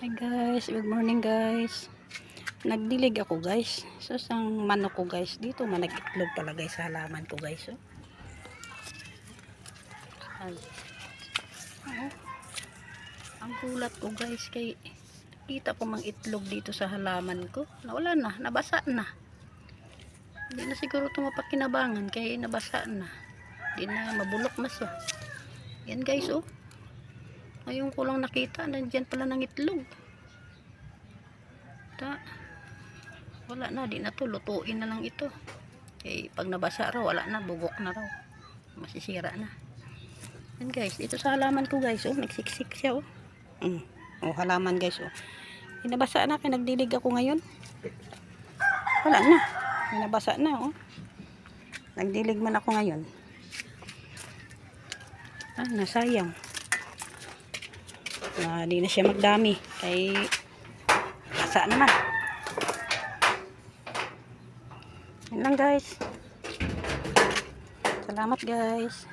Hi guys, good morning guys. Nagdilig ako guys. So sang manok ko guys, dito man nag-itlog pala guys sa halaman ko guys. Oh. Oh. Ang gulat ko guys kay kita ko mang itlog dito sa halaman ko. Nawala na, nabasa na. Hindi na siguro ito mapakinabangan kaya nabasa na. Hindi na mabulok na so. Yan guys oh. Ngayon ko lang nakita, nandiyan pala ng itlog. Wala na, di na to, lutuin na lang ito. Okay, pag nabasa raw, wala na, bugok na raw. Masisira na. Yan guys, dito sa halaman ko guys, oh, nagsiksik siya oh. Oh, halaman guys oh. Nabasa na, kaya nagdilig ako ngayon. Wala na, nabasa na oh. Nagdilig man ako ngayon. Nasayang. Di na siya magdami kay basa naman. Yan lang guys. Salamat guys.